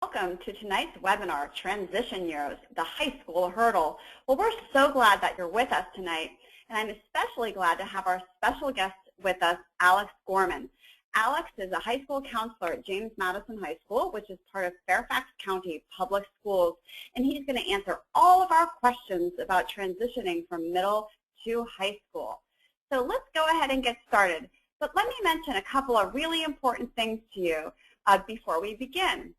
Welcome to tonight's webinar, Transition Years, the High School Hurdle. Well, we're so glad that you're with us tonight, and I'm especially glad to have our special guest with us, Alex Gorman. Alex is a high school counselor at James Madison High School, which is part of Fairfax County Public Schools, and he's going to answer all of our questions about transitioning from middle to high school. So let's go ahead and get started. But let me mention a couple of really important things to you before we begin.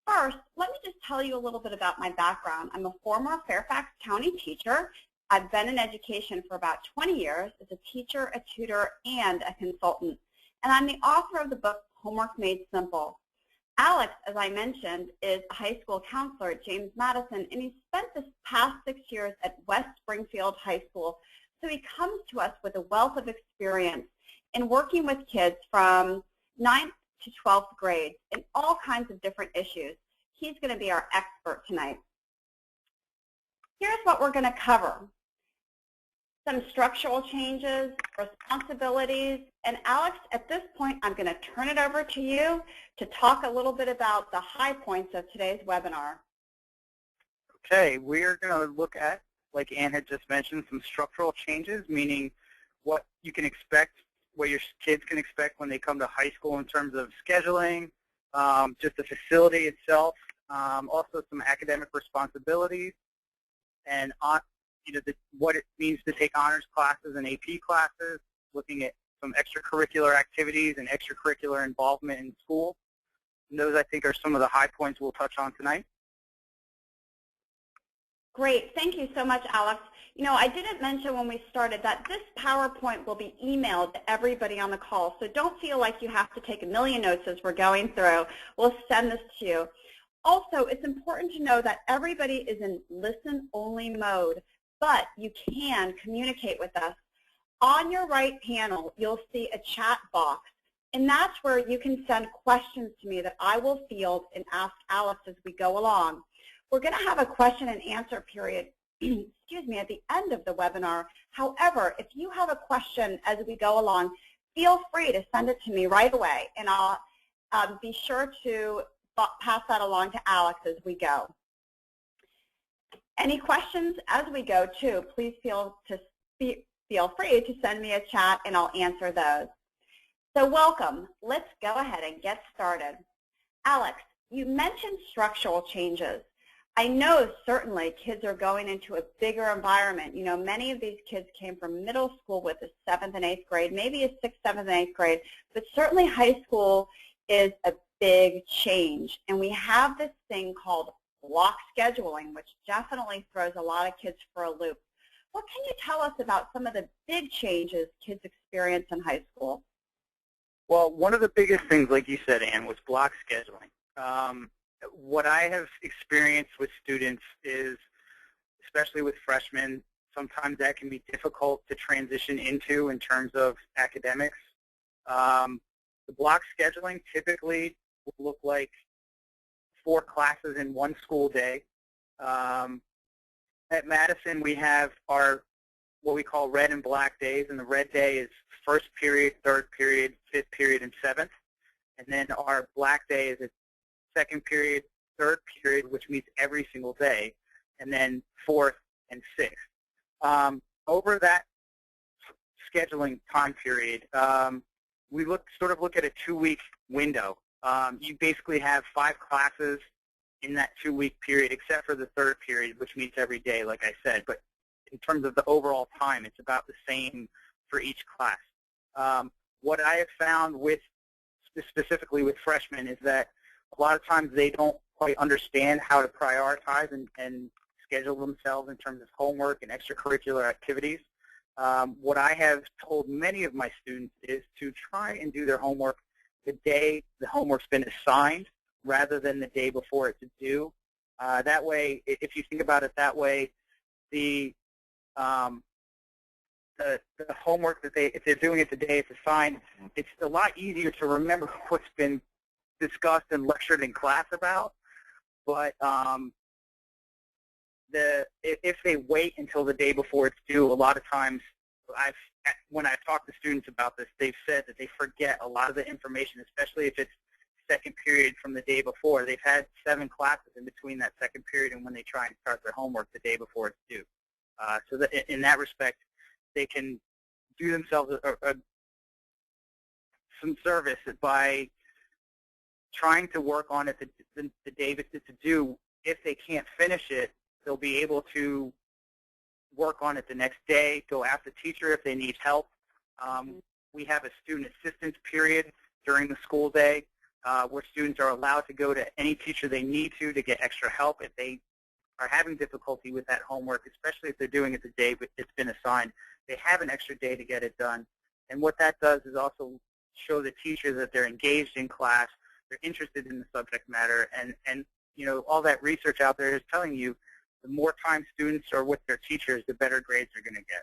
First, let me just tell you a little bit about my background. I'm a former Fairfax County teacher. I've been in education for about 20 years as a teacher, a tutor, and a consultant. And I'm the author of the book, Homework Made Simple. Alex, as I mentioned, is a high school counselor at James Madison, and he spent the past 6 years at West Springfield High School. So he comes to us with a wealth of experience in working with kids from 9th to 12th grade in all kinds of different issues. He's going to be our expert tonight. Here's what we're going to cover. Some structural changes, responsibilities, and Alex, at this point, I'm going to turn it over to you to talk a little bit about the high points of today's webinar. Okay, we're going to look at, like Ann had just mentioned, some structural changes, meaning what you can expect, what your kids can expect when they come to high school in terms of scheduling, just the facility itself, also some academic responsibilities, and what it means to take honors classes and AP classes, looking at some extracurricular activities and extracurricular involvement in school. And those, I think, are some of the high points we'll touch on tonight. Great. Thank you so much, Alex. You know, I didn't mention when we started that this PowerPoint will be emailed to everybody on the call, so don't feel like you have to take a million notes as we're going through. We'll send this to you. Also, it's important to know that everybody is in listen-only mode, but you can communicate with us. On your right panel, you'll see a chat box, and that's where you can send questions to me that I will field and ask Alex as we go along. We're going to have a question and answer period excuse me, at the end of the webinar. However, if you have a question as we go along, feel free to send it to me right away, and I'll be sure to pass that along to Alex as we go. Any questions as we go, too, please feel free to send me a chat, and I'll answer those. So welcome. Let's go ahead and get started. Alex, you mentioned structural changes. I know certainly kids are going into a bigger environment. You know, many of these kids came from middle school with a 7th and 8th grade, maybe a 6th, 7th, and 8th grade, but certainly high school is a big change. And we have this thing called block scheduling, which definitely throws a lot of kids for a loop. What can you tell us about some of the big changes kids experience in high school? Well, one of the biggest things, like you said, Ann, was block scheduling. What I have experienced with students is, especially with freshmen, sometimes that can be difficult to transition into in terms of academics. The block scheduling typically will look like 4 classes in one school day. At Madison, we have our what we call red and black days, and the red day is first period, third period, fifth period, and seventh. And then our black day is a second period, third period, which meets every single day, and then fourth and sixth. Over that scheduling time period, we sort of look at a 2-week window. You basically have 5 classes in that 2-week period, except for the third period, which meets every day, like I said. But in terms of the overall time, it's about the same for each class. What I have found specifically with freshmen is that a lot of times they don't quite understand how to prioritize and schedule themselves in terms of homework and extracurricular activities. What I have told many of my students is to try and do their homework the day the homework's been assigned rather than the day before it's due. That way, if you think about it that way, the homework that if they're doing it the day it's assigned, it's a lot easier to remember what's been discussed and lectured in class about. But if they wait until the day before it's due, a lot of times when I've talked to students about this, they've said that they forget a lot of the information, especially if it's second period from the day before. They've had 7 classes in between that second period and when they try and start their homework the day before it's due. So that in that respect, they can do themselves some service by trying to work on it the day it's due. If they can't finish it, they'll be able to work on it the next day, go ask the teacher if they need help. We have a student assistance period during the school day where students are allowed to go to any teacher they need to get extra help if they are having difficulty with that homework, especially if they're doing it the day it's been assigned. They have an extra day to get it done. And what that does is also show the teacher that they're engaged in class, they're interested in the subject matter, and you know, all that research out there is telling you the more time students are with their teachers, the better grades they're going to get.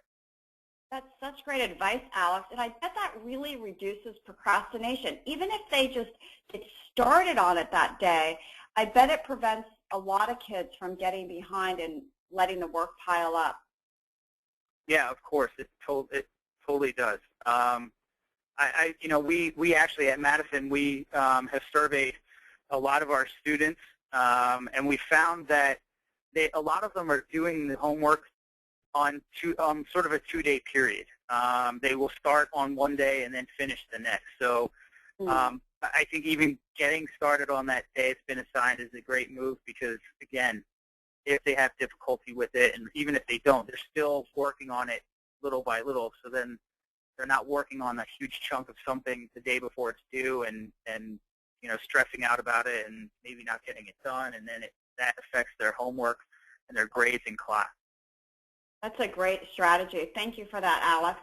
That's such great advice, Alex, and I bet that really reduces procrastination. Even if they just get started on it that day, I bet it prevents a lot of kids from getting behind and letting the work pile up. Yeah, of course, it totally does. You know, we actually at Madison, we have surveyed a lot of our students, and we found that a lot of them are doing the homework on sort of a 2-day period. They will start on one day and then finish the next. So I think even getting started on that day it's been assigned is a great move because, again, if they have difficulty with it, and even if they don't, they're still working on it little by little. So then they're not working on a huge chunk of something the day before it's due and you know, stressing out about it and maybe not getting it done, and then that affects their homework and their grades in class. That's a great strategy. Thank you for that, Alex.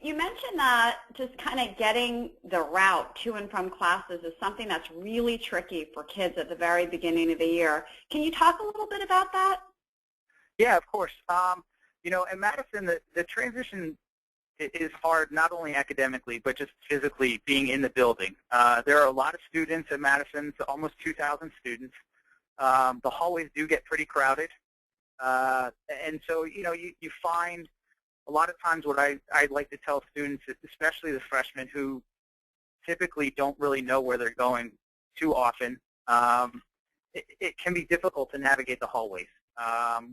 You mentioned that just kind of getting the route to and from classes is something that's really tricky for kids at the very beginning of the year. Can you talk a little bit about that? Yeah, of course. You know, in Madison, the transition is hard not only academically but just physically being in the building. There are a lot of students at Madison, so almost 2,000 students. The hallways do get pretty crowded. And so, you know, you find a lot of times what I'd like to tell students, especially the freshmen who typically don't really know where they're going too often, it can be difficult to navigate the hallways.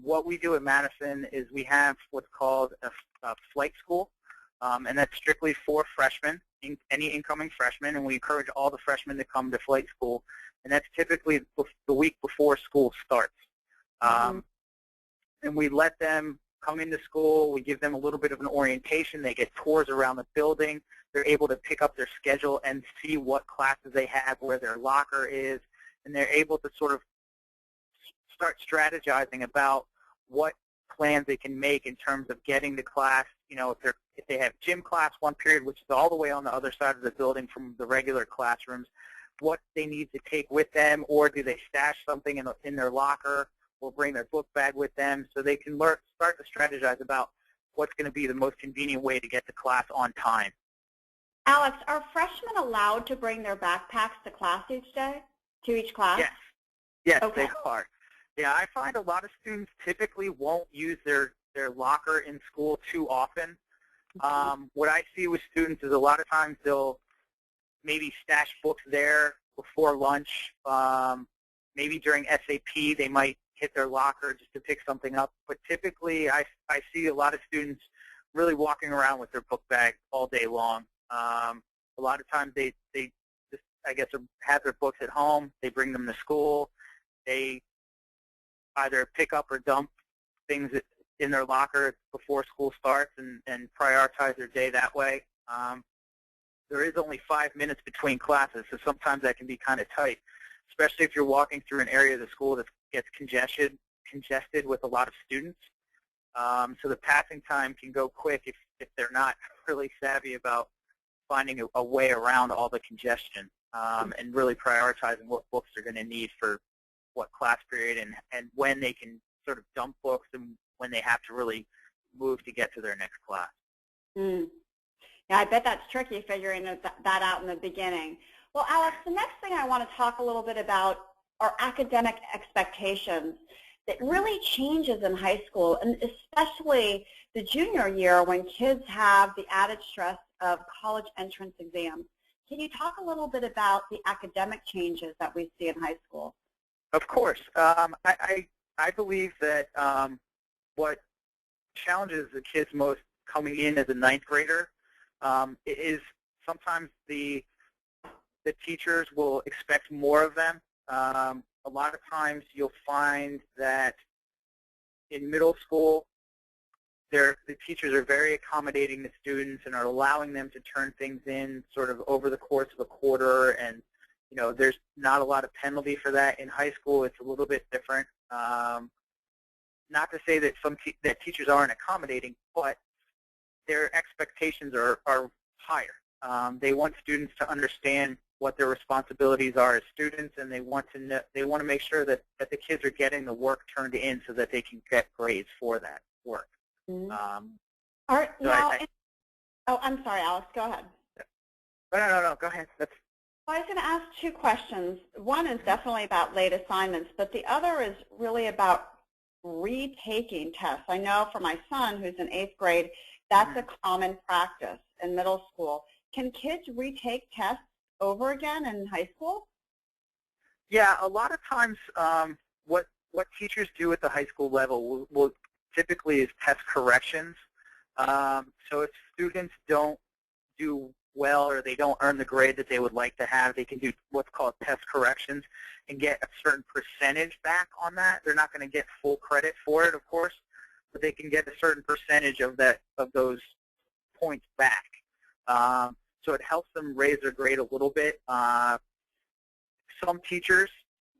What we do at Madison is we have what's called a flight school, and that's strictly for freshmen, any incoming freshmen, and we encourage all the freshmen to come to flight school, and that's typically the week before school starts. And we let them come into school. We give them a little bit of an orientation. They get tours around the building. They're able to pick up their schedule and see what classes they have, where their locker is, and they're able to sort of start strategizing about what plans they can make in terms of getting to class. You know, if they have gym class one period, which is all the way on the other side of the building from the regular classrooms, what they need to take with them, or do they stash something in their locker, or bring their book bag with them, so they can start to strategize about what's going to be the most convenient way to get to class on time. Alex, are freshmen allowed to bring their backpacks to class each day, to each class? Yes. Yes, okay. They are. Yeah, I find a lot of students typically won't use their locker in school too often. What I see with students is a lot of times they'll maybe stash books there before lunch. Maybe during SAP they might hit their locker just to pick something up. But typically I see a lot of students really walking around with their book bag all day long. A lot of times they just, I guess, have their books at home. They bring them to school. They either pick up or dump things in their locker before school starts and prioritize their day that way. There is only 5 minutes between classes, so sometimes that can be kind of tight, especially if you're walking through an area of the school that gets congested with a lot of students. So the passing time can go quick if they're not really savvy about finding a way around all the congestion and really prioritizing what books they're going to need for what class period and when they can sort of dump books and when they have to really move to get to their next class. Yeah, I bet that's tricky figuring that out in the beginning. Well, Alex, the next thing I want to talk a little bit about are academic expectations that really changes in high school, and especially the junior year when kids have the added stress of college entrance exams. Can you talk a little bit about the academic changes that we see in high school? Of course. I believe that what challenges the kids most coming in as a ninth grader is sometimes the teachers will expect more of them. A lot of times you'll find that in middle school, the teachers are very accommodating to students and are allowing them to turn things in sort of over the course of a quarter, and there's not a lot of penalty for that. In high school, it's a little bit different. Not to say that that teachers aren't accommodating, but their expectations are higher. They want students to understand what their responsibilities are as students, and they want to make sure that the kids are getting the work turned in so that they can get grades for that work. Mm-hmm. I'm sorry, Alex. Go ahead. No. Go ahead. Well, I was going to ask two questions. One is definitely about late assignments, but the other is really about retaking tests. I know for my son, who's in 8th grade, that's a common practice in middle school. Can kids retake tests over again in high school? Yeah, a lot of times what teachers do at the high school level will typically is test corrections. So if students don't do well or they don't earn the grade that they would like to have, they can do what's called test corrections and get a certain percentage back on that. They're not going to get full credit for it, of course, but they can get a certain percentage of those points back. So it helps them raise their grade a little bit. Some teachers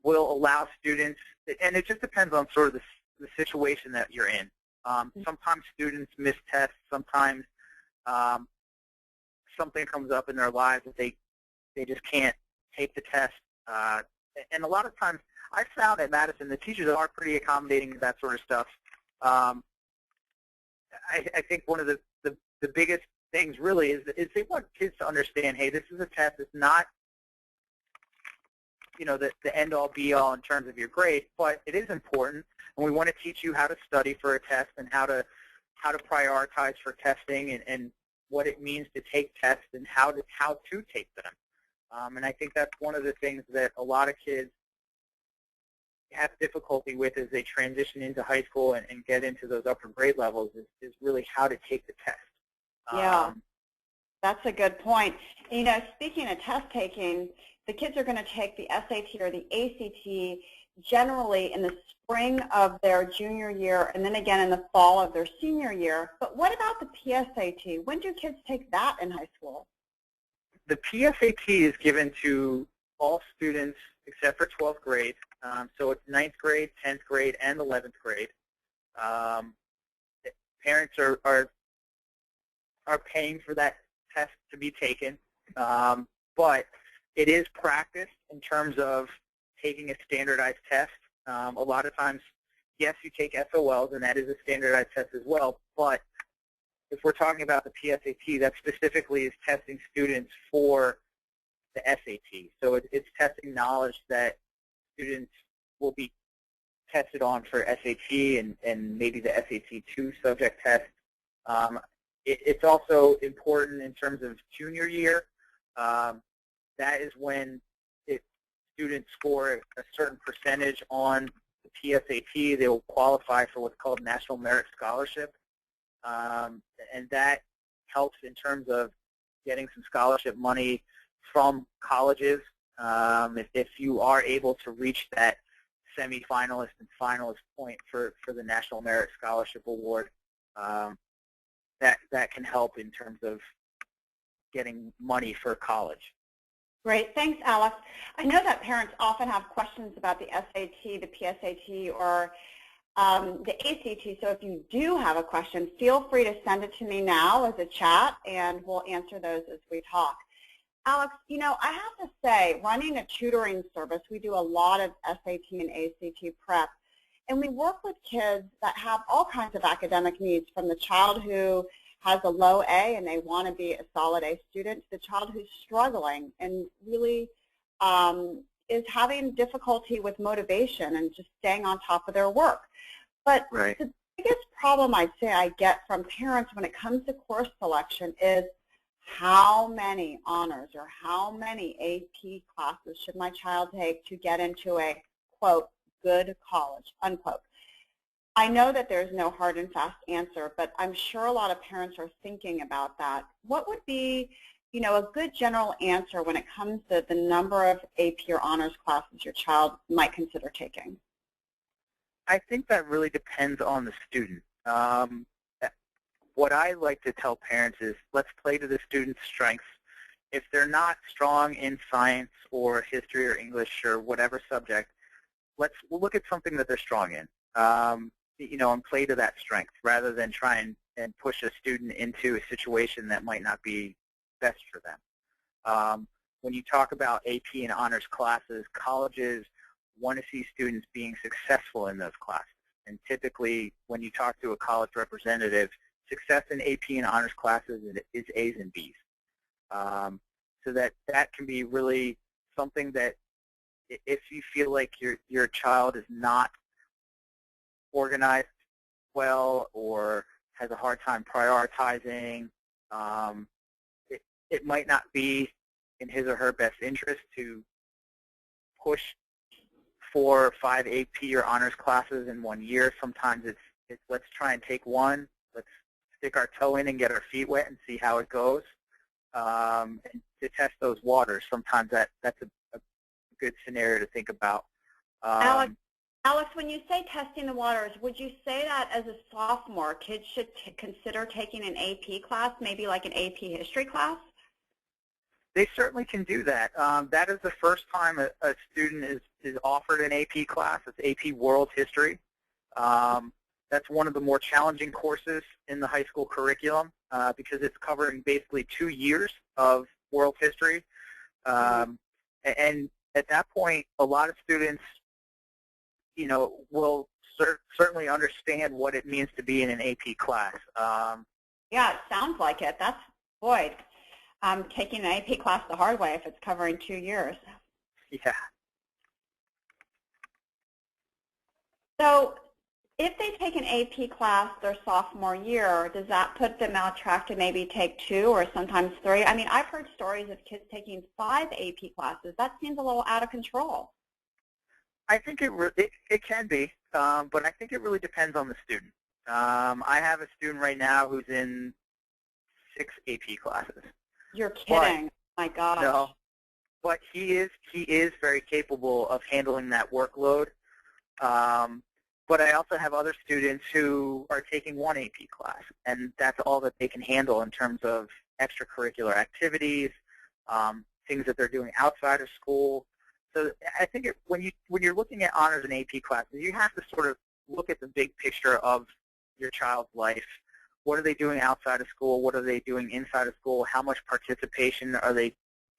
will allow students, and it just depends on sort of the situation that you're in. Sometimes students miss tests. Sometimes something comes up in their lives that they just can't take the test. And a lot of times, I found at Madison, the teachers are pretty accommodating to that sort of stuff. I think one of the biggest things really is they want kids to understand, hey, this is a test. It's not the end-all, be-all in terms of your grade, but it is important, and we want to teach you how to study for a test and how to prioritize for testing and what it means to take tests and how to take them. And I think that's one of the things that a lot of kids have difficulty with as they transition into high school and get into those upper grade levels is really how to take the test. Yeah, that's a good point. Speaking of test taking, the kids are going to take the SAT or the ACT generally in the spring of their junior year and then again in the fall of their senior year. But what about the PSAT? When do kids take that in high school? The PSAT is given to all students except for 12th grade. So it's 9th grade, 10th grade, and 11th grade. Parents are paying for that test to be taken, but it is practiced in terms of taking a standardized test. A lot of times, yes, you take SOLs, and that is a standardized test as well, but if we're talking about the PSAT, that specifically is testing students for the SAT. So it's testing knowledge that students will be tested on for SAT and maybe the SAT-2 subject test. It's also important in terms of junior year. That is when students score a certain percentage on the PSAT, they will qualify for what's called National Merit Scholarship. And that helps in terms of getting some scholarship money from colleges. If you are able to reach that semifinalist and finalist point for the National Merit Scholarship Award, that can help in terms of getting money for college. Great. Thanks, Alex. I know that parents often have questions about the SAT, the PSAT, or the ACT, so if you do have a question, feel free to send it to me now as a chat, and we'll answer those as we talk. Alex, I have to say, running a tutoring service, we do a lot of SAT and ACT prep, and we work with kids that have all kinds of academic needs, from the child who has a low A and they want to be a solid A student to the child who's struggling and really is having difficulty with motivation and just staying on top of their work. But right. The biggest problem I'd say I get from parents when it comes to course selection is, how many honors or how many AP classes should my child take to get into a, quote, good college, unquote. I know that there's no hard and fast answer, but I'm sure a lot of parents are thinking about that. What would be, a good general answer when it comes to the number of AP or honors classes your child might consider taking? I think that really depends on the student. What I like to tell parents is let's play to the student's strengths. If they're not strong in science or history or English or whatever subject, we'll look at something that they're strong in, and play to that strength rather than try and push a student into a situation that might not be best for them. When you talk about AP and honors classes, colleges want to see students being successful in those classes. And typically, when you talk to a college representative, success in AP and honors classes is A's and B's. So that can be really something that if you feel like your child is not organized well or has a hard time prioritizing, it might not be in his or her best interest to push 4 or 5 AP or honors classes in 1 year. Sometimes it's let's try and take one, let's stick our toe in and get our feet wet and see how it goes, and to test those waters. Sometimes that's a good scenario to think about. Alex, when you say testing the waters, would you say that as a sophomore, kids should consider taking an AP class, maybe like an AP history class? They certainly can do that. That is the first time a student is offered an AP class. It's AP World History. That's one of the more challenging courses in the high school curriculum because it's covering basically 2 years of world history. And at that point, a lot of students, will certainly understand what it means to be in an AP class. Yeah, it sounds like it. That's, boy, taking an AP class the hard way if it's covering 2 years. Yeah. So if they take an AP class their sophomore year, does that put them on track to maybe take 2 or sometimes 3? I mean, I've heard stories of kids taking 5 AP classes. That seems a little out of control. I think it can be, but I think it really depends on the student. I have a student right now who's in 6 AP classes. You're kidding. My gosh. No, but he is very capable of handling that workload. But I also have other students who are taking 1 AP class, and that's all that they can handle in terms of extracurricular activities, things that they're doing outside of school. So I think when you're looking at honors and AP classes, you have to sort of look at the big picture of your child's life. What are they doing outside of school? What are they doing inside of school? How much participation are they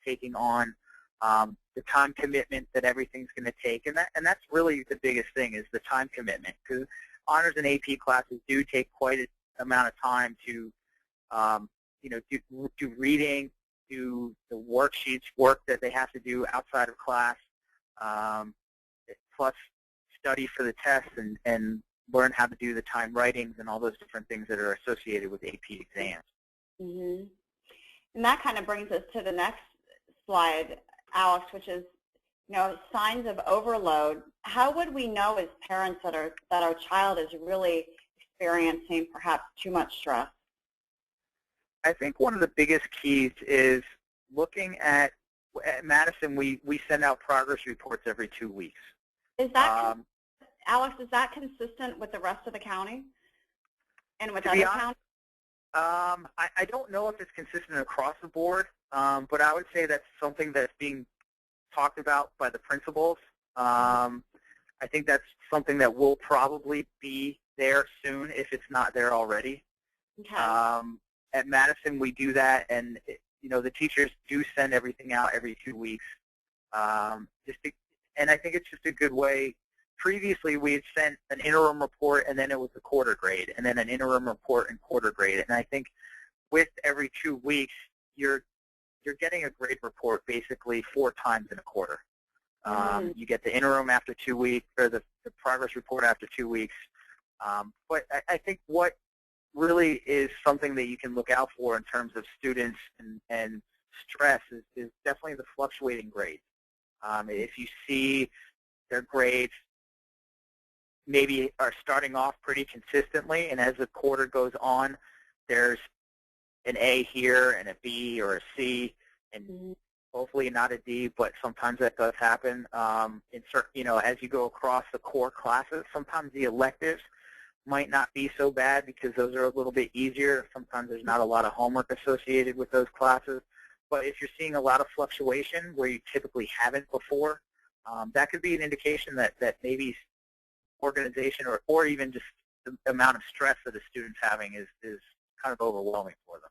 taking on? The time commitment that everything's going to take, and that's really the biggest thing is the time commitment, because honors and AP classes do take quite an amount of time to, do reading, do the worksheets, work that they have to do outside of class, plus study for the tests and learn how to do the time writings and all those different things that are associated with AP exams. Mm-hmm. And that kind of brings us to the next slide, Alex, which is, signs of overload. How would we know as parents that our child is really experiencing perhaps too much stress? I think one of the biggest keys is looking at Madison, we send out progress reports every 2 weeks. Is that, Alex, is that consistent with the rest of the county and with other counties? I don't know if it's consistent across the board, but I would say that's something that's being talked about by the principals. I think that's something that will probably be there soon if it's not there already. Okay. At Madison, we do that, and the teachers do send everything out every 2 weeks. And I think it's just a good way. Previously, we had sent an interim report, and then it was a quarter grade, and then an interim report and quarter grade. And I think with every 2 weeks, you're getting a grade report basically 4 times in a quarter. You get the interim after 2 weeks, or the progress report after 2 weeks. But I think what really is something that you can look out for in terms of students and stress is definitely the fluctuating grades. If you see their grades maybe are starting off pretty consistently, and as the quarter goes on, there's an A here and a B or a C, and hopefully not a D, but sometimes that does happen. As you go across the core classes, sometimes the electives might not be so bad because those are a little bit easier. Sometimes there's not a lot of homework associated with those classes. But if you're seeing a lot of fluctuation where you typically haven't before, that could be an indication that maybe organization or even just the amount of stress that a student's having is kind of overwhelming for them.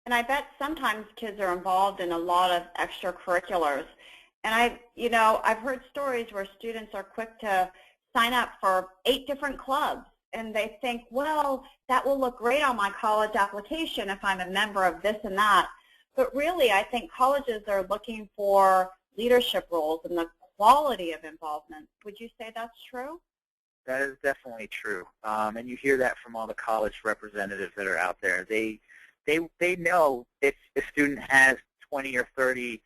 And I bet sometimes kids are involved in a lot of extracurriculars. And I've heard stories where students are quick to sign up for 8 different clubs, and they think, well, that will look great on my college application if I'm a member of this and that. But really, I think colleges are looking for leadership roles and the quality of involvement. Would you say that's true? That is definitely true. And you hear that from all the college representatives that are out there. They know if a student has 20 or 30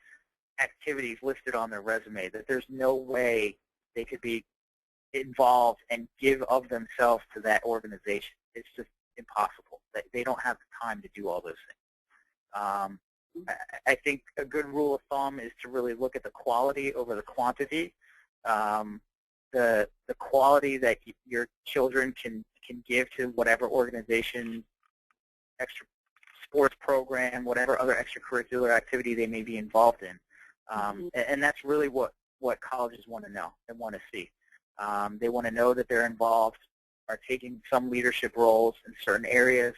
activities listed on their resume, that there's no way they could be involved and give of themselves to that organization. It's just impossible. They don't have the time to do all those things. I think a good rule of thumb is to really look at the quality over the quantity. The quality that your children can give to whatever organization, extra sports program, whatever other extracurricular activity they may be involved in. And that's really what colleges want to know and want to see. They want to know that they're involved, are taking some leadership roles in certain areas,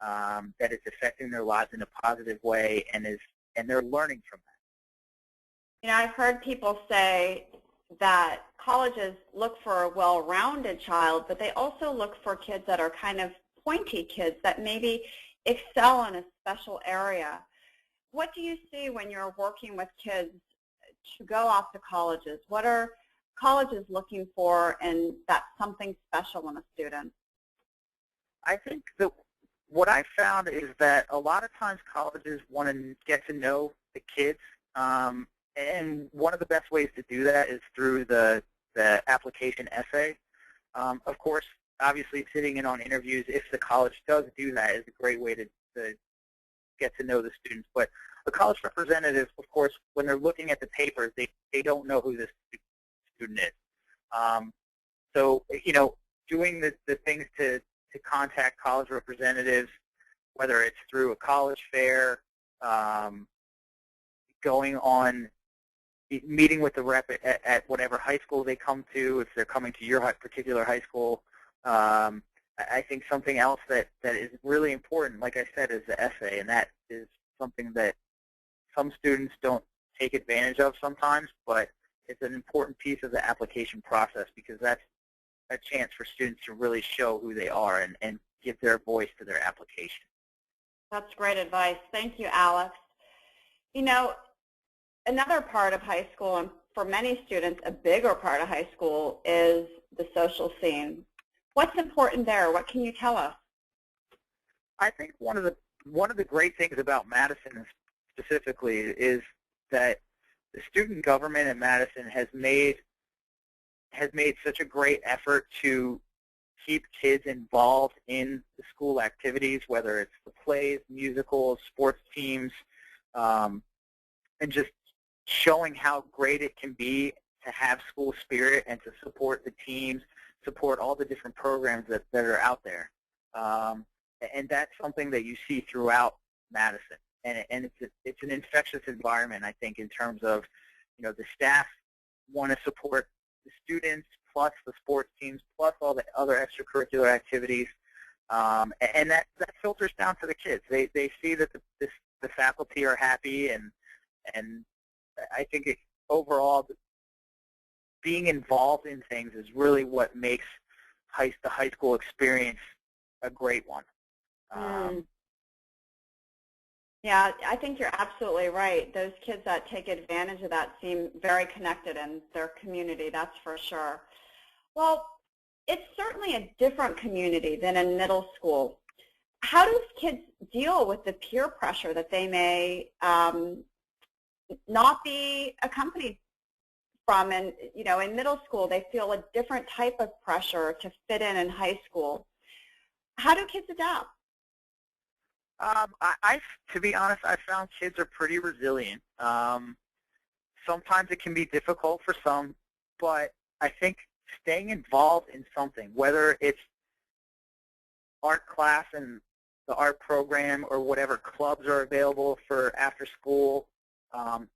that it's affecting their lives in a positive way, and they're learning from that. I've heard people say that colleges look for a well-rounded child, but they also look for kids that are kind of pointy kids that maybe excel in a special area. What do you see when you're working with kids to go off to colleges? What are colleges looking for, and that's something special in a student? I think that what I found is that a lot of times colleges want to get to know the kids, and one of the best ways to do that is through the application essay. Of course, obviously sitting in on interviews, if the college does do that, is a great way to get to know the students. But the college representatives, of course, when they're looking at the papers, they don't know who this student is. So, doing the things to contact college representatives, whether it's through a college fair, going on, meeting with the rep at whatever high school they come to, if they're coming to your particular high school. I think something else that is really important, like I said, is the essay, and that is something that some students don't take advantage of sometimes, but it's an important piece of the application process because that's a chance for students to really show who they are and give their voice to their application. That's great advice. Thank you, Alex. Another part of high school, and for many students, a bigger part of high school, is the social scene. What's important there? What can you tell us? I think one of the great things about Madison specifically is that the student government in Madison has made such a great effort to keep kids involved in the school activities, whether it's the plays, musicals, sports teams, and just showing how great it can be to have school spirit and to support the teams, support all the different programs that are out there. And that's something that you see throughout Madison. And it's an infectious environment, I think, in terms of, the staff want to support the students, plus the sports teams, plus all the other extracurricular activities, and that filters down to the kids. They see that the faculty are happy, and I think overall being involved in things is really what makes the high school experience a great one. Yeah, I think you're absolutely right. Those kids that take advantage of that seem very connected in their community, that's for sure. Well, it's certainly a different community than in middle school. how do kids deal with the peer pressure that they may not be accompanied from? And in middle school, they feel a different type of pressure to fit in high school. How do kids adapt? To be honest, I found kids are pretty resilient. Sometimes it can be difficult for some, but I think staying involved in something, whether it's art class and the art program or whatever clubs are available for after school,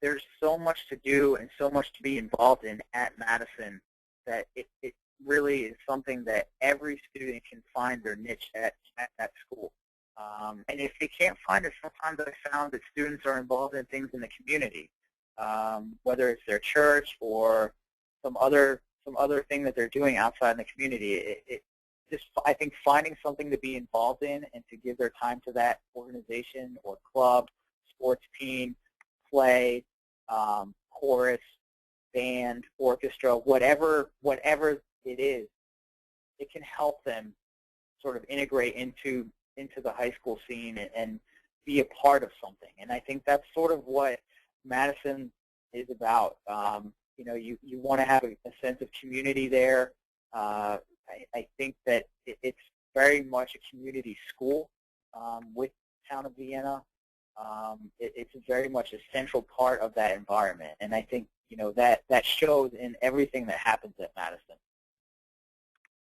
there's so much to do and so much to be involved in at Madison that it really is something that every student can find their niche at that school. And if they can't find it, sometimes I found that students are involved in things in the community, whether it's their church or some other thing that they're doing outside in the community. I think finding something to be involved in and to give their time to that organization or club, sports team, play, chorus, band, orchestra, whatever it is, it can help them sort of integrate into the high school scene and be a part of something. And I think that's sort of what Madison is about. You want to have a sense of community there. I think that it's very much a community school with Town of Vienna. It's very much a central part of that environment, and I think that shows in everything that happens at Madison.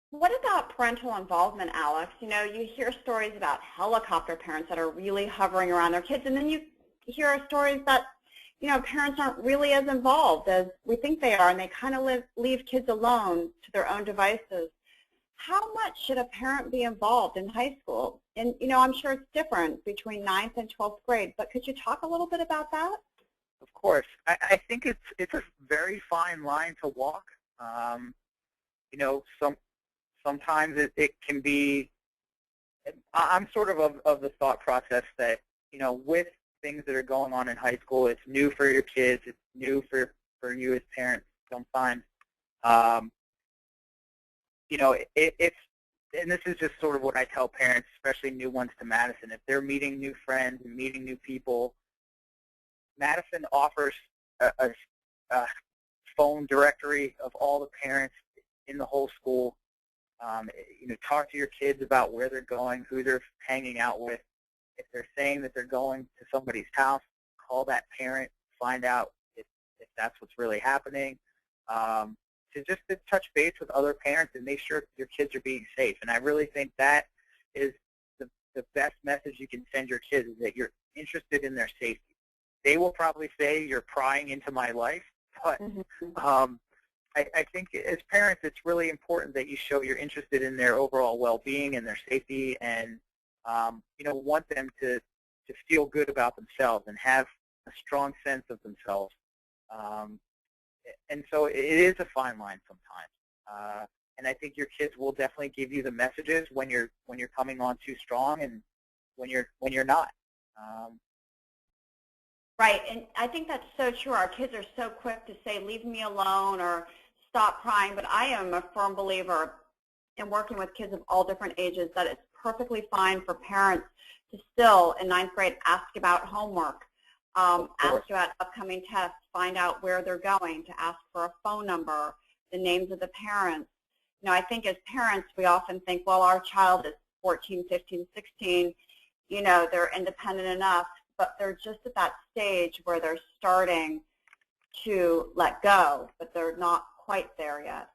What about parental involvement, Alex? You hear stories about helicopter parents that are really hovering around their kids, and then you hear stories that parents aren't really as involved as we think they are, and they kind of leave kids alone to their own devices. How much should a parent be involved in high school? And I'm sure it's different between 9th and 12th grade, but could you talk a little bit about that? Of course. I think it's a very fine line to walk. Sometimes it can be, I'm sort of the thought process that, with things that are going on in high school, it's new for your kids, it's new for you as parents sometimes. And this is just sort of what I tell parents, especially new ones to Madison. If they're meeting new friends and meeting new people, Madison offers a phone directory of all the parents in the whole school. Talk to your kids about where they're going, who they're hanging out with. If they're saying that they're going to somebody's house, call that parent, find out if that's what's really happening. To touch base with other parents and make sure your kids are being safe. And I really think that is the best message you can send your kids, is that you're interested in their safety. They will probably say you're prying into my life, but I think as parents it's really important that you show you're interested in their overall well-being and their safety, and want them to feel good about themselves and have a strong sense of themselves. And so it is a fine line sometimes. And I think your kids will definitely give you the messages when you're coming on too strong and when you're not. Right, and I think that's so true. Our kids are so quick to say, leave me alone or stop crying, but I am a firm believer in working with kids of all different ages that it's perfectly fine for parents to still, in 9th grade, ask about homework, ask about upcoming tests, find out where they're going, to ask for a phone number, the names of the parents. I think as parents, we often think, well, our child is 14, 15, 16, they're independent enough, but they're just at that stage where they're starting to let go, but they're not quite there yet.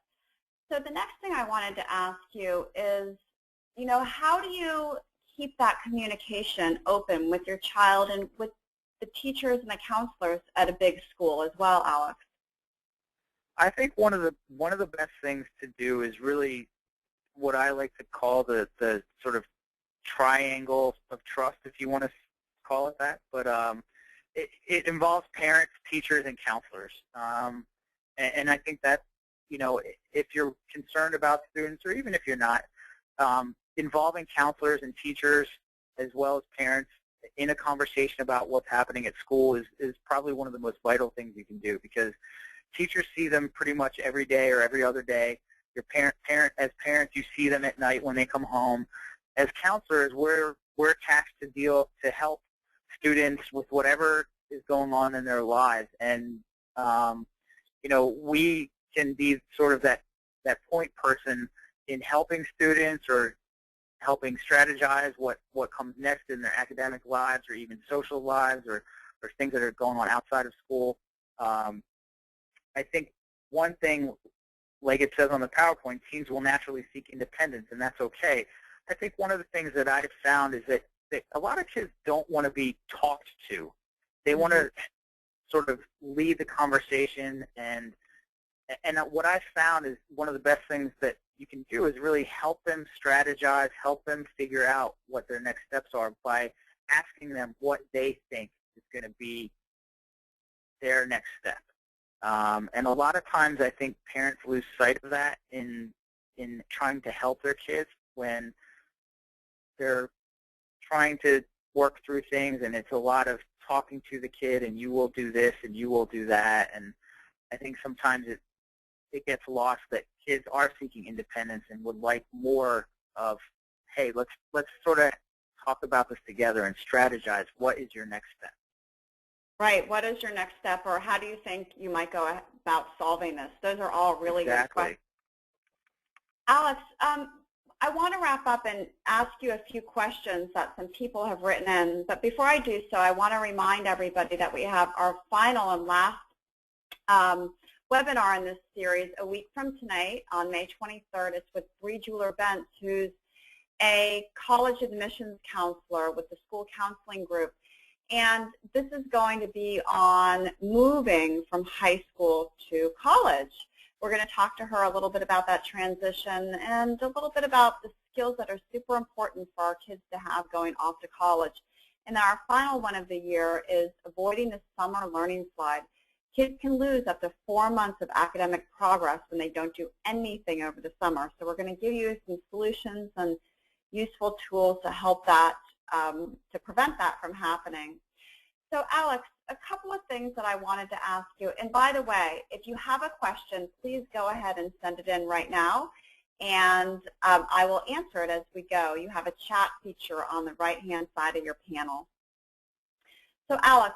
So the next thing I wanted to ask you is, how do you keep that communication open with your child and with the teachers and the counselors at a big school as well, Alex? I think one of the best things to do is really what I like to call the sort of triangle of trust, if you want to call it that. But it involves parents, teachers, and counselors. And I think that, if you're concerned about students, or even if you're not, involving counselors and teachers as well as parents in a conversation about what's happening at school is probably one of the most vital things you can do, because teachers see them pretty much every day or every other day. Your as parents, you see them at night when they come home. As counselors, we're we're tasked to help students with whatever is going on in their lives. And, we can be sort of that point person in helping students or helping strategize what comes next in their academic lives or even social lives or things that are going on outside of school. I think one thing, like it says on the PowerPoint, teens will naturally seek independence, and that's okay. I think one of the things that I've found is that a lot of kids don't want to be talked to. They want to sort of lead the conversation, and what I've found is one of the best things that you can do is really help them strategize, help them figure out what their next steps are by asking them what they think is going to be their next step. And a lot of times I think parents lose sight of that in trying to help their kids when they're trying to work through things, and it's a lot of talking to the kid and you will do this and you will do that. And I think sometimes it gets lost that kids are seeking independence and would like more of, hey, let's sort of talk about this together and strategize. What is your next step? Right. What is your next step, or how do you think you might go about solving this? Those are all really good questions. Alex, I want to wrap up and ask you a few questions that some people have written in. But before I do so, I want to remind everybody that we have our final and last webinar in this series a week from tonight on May 23rd. It's with Bree Jeweler-Bentz, who's a college admissions counselor with the school counseling group. And this is going to be on moving from high school to college. We're going to talk to her a little bit about that transition and a little bit about the skills that are super important for our kids to have going off to college. And our final one of the year is avoiding the summer learning slide. Kids can lose up to 4 months of academic progress when they don't do anything over the summer. So we're going to give you some solutions and useful tools to help that, to prevent that from happening. So Alex, a couple of things that I wanted to ask you. And by the way, if you have a question, please go ahead and send it in right now, and I will answer it as we go. You have a chat feature on the right-hand side of your panel. So Alex,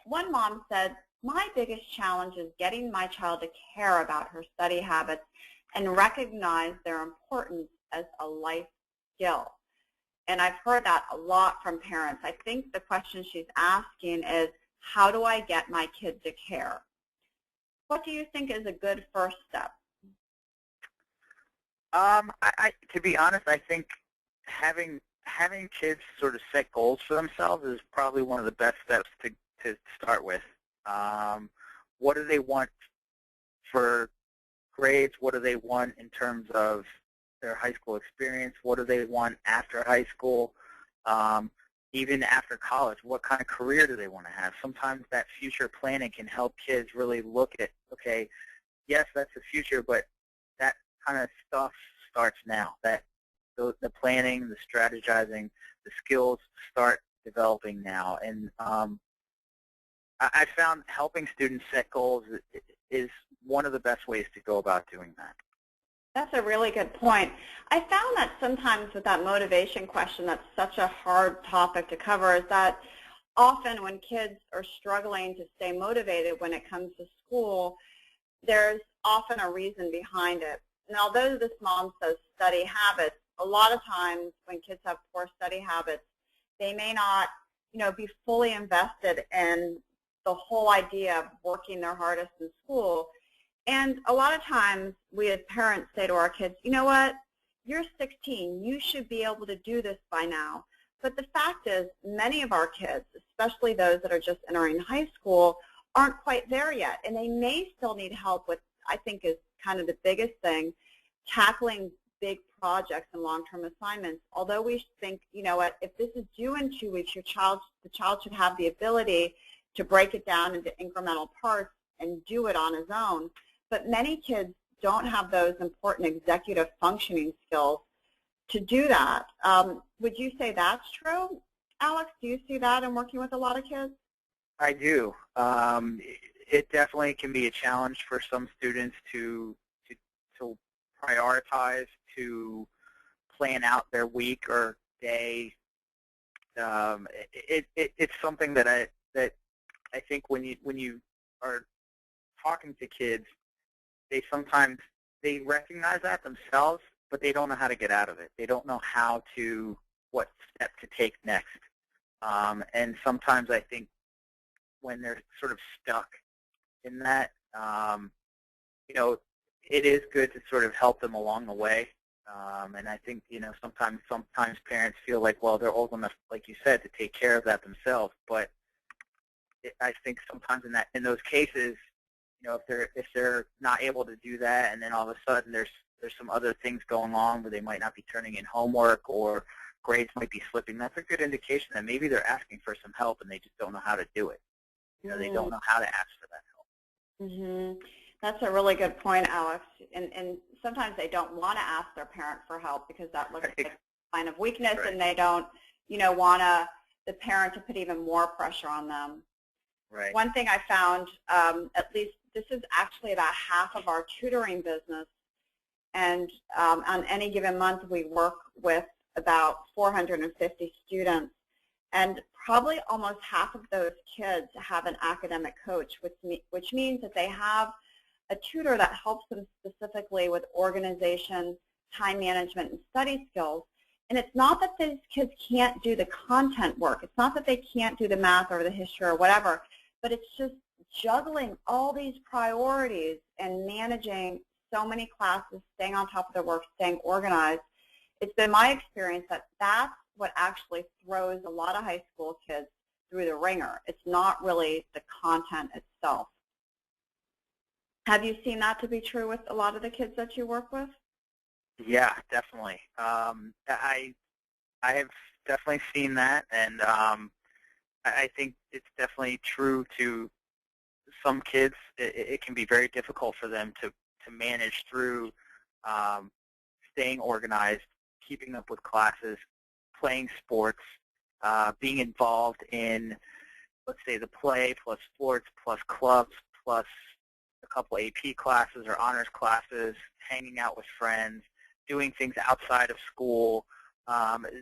one mom said, my biggest challenge is getting my child to care about her study habits and recognize their importance as a life skill. And I've heard that a lot from parents. I think the question she's asking is, how do I get my kid to care? What do you think is a good first step? To be honest, I think having kids sort of set goals for themselves is probably one of the best steps to start with. What do they want for grades? What do they want in terms of their high school experience? What do they want after high school? Even after college, what kind of career do they want to have? Sometimes that future planning can help kids really look at, okay, yes, that's the future, but that kind of stuff starts now. The planning, the strategizing, the skills start developing now. And I found helping students set goals is one of the best ways to go about doing that. That's a really good point. I found that sometimes with that motivation question, that's such a hard topic to cover, is that often when kids are struggling to stay motivated when it comes to school, there's often a reason behind it. And although this mom says study habits, a lot of times when kids have poor study habits, they may not, be fully invested in the whole idea of working their hardest in school. And a lot of times we as parents say to our kids, you know what, you're 16, you should be able to do this by now. But the fact is, many of our kids, especially those that are just entering high school, aren't quite there yet. And they may still need help with, I think is kind of the biggest thing, tackling big projects and long-term assignments. Although we think, you know what, if this is due in 2 weeks, the child should have the ability to break it down into incremental parts and do it on his own. But many kids don't have those important executive functioning skills to do that. Would you say that's true? Alex, do you see that in working with a lot of kids? I do. It definitely can be a challenge for some students to prioritize, to plan out their week or day it's something that I think when you are talking to kids, they sometimes recognize that themselves, but they don't know how to get out of it. They don't know what step to take next. And sometimes I think when they're sort of stuck in that, it is good to sort of help them along the way. And I think, sometimes parents feel like, well, they're old enough, like you said, to take care of that themselves. But I think sometimes in those cases, if they're not able to do that, and then all of a sudden there's some other things going on where they might not be turning in homework or grades might be slipping, that's a good indication that maybe they're asking for some help and they just don't know how to do it. They don't know how to ask for that help. Mm-hmm. That's a really good point, Alex. And sometimes they don't want to ask their parent for help because that looks like a sign of weakness, right. And they don't, want the parent to put even more pressure on them. Right. One thing I found, at least this is actually about half of our tutoring business, and on any given month we work with about 450 students, and probably almost half of those kids have an academic coach, which means that they have a tutor that helps them specifically with organization, time management, and study skills. And it's not that these kids can't do the content work. It's not that they can't do the math or the history or whatever, but it's just juggling all these priorities and managing so many classes, staying on top of their work, staying organized. It's been my experience that that's what actually throws a lot of high school kids through the ringer. It's not really the content itself. Have you seen that to be true with a lot of the kids that you work with? Yeah, definitely. I have definitely seen that, and I think it's definitely true to some kids. It can be very difficult for them to manage through staying organized, keeping up with classes, playing sports, being involved in, let's say, the play plus sports plus clubs plus a couple AP classes or honors classes, hanging out with friends, doing things outside of school.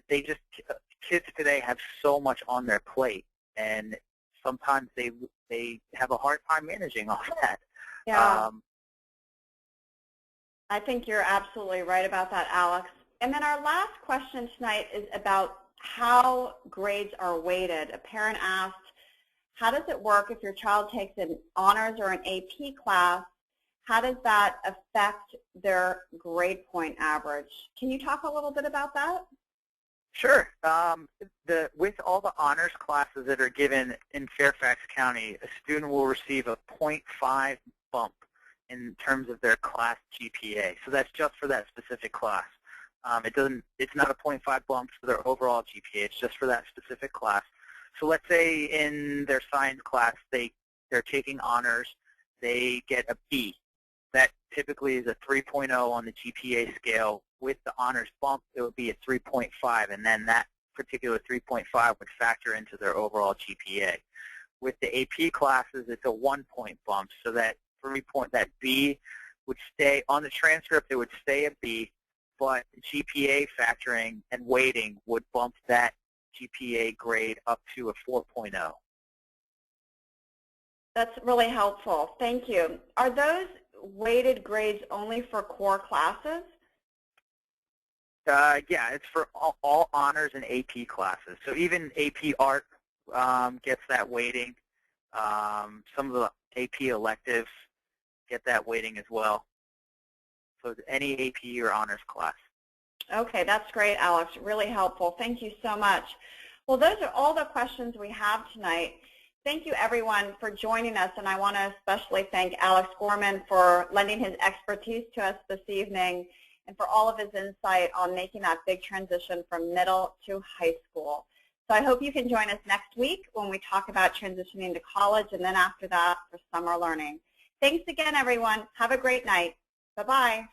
Kids today have so much on their plate, and sometimes they have a hard time managing all that. Yeah. I think you're absolutely right about that, Alex. And then our last question tonight is about how grades are weighted. A parent asked, how does it work if your child takes an honors or an AP class? How does that affect their grade point average? Can you talk a little bit about that? Sure. With all the honors classes that are given in Fairfax County, a student will receive a 0.5 bump in terms of their class GPA. So that's just for that specific class. It's not a 0.5 bump for their overall GPA. It's just for that specific class. So let's say in their science class they're taking honors, they get a B. That typically is a 3.0 on the GPA scale. With the honors bump, it would be a 3.5, and then that particular 3.5 would factor into their overall GPA. With the AP classes, it's a 1-point bump, so that that B would stay on the transcript. It would stay a B, but GPA factoring and weighting would bump that GPA grade up to a 4.0. That's really helpful. Thank you. Are those weighted grades only for core classes? Yeah, it's for all honors and AP classes. So even AP Art gets that weighting. Some of the AP electives get that weighting as well. So any AP or honors class. Okay, that's great, Alex. Really helpful. Thank you so much. Well, those are all the questions we have tonight. Thank you, everyone, for joining us, and I want to especially thank Alex Gorman for lending his expertise to us this evening and for all of his insight on making that big transition from middle to high school. So I hope you can join us next week when we talk about transitioning to college, and then after that for summer learning. Thanks again, everyone. Have a great night. Bye-bye.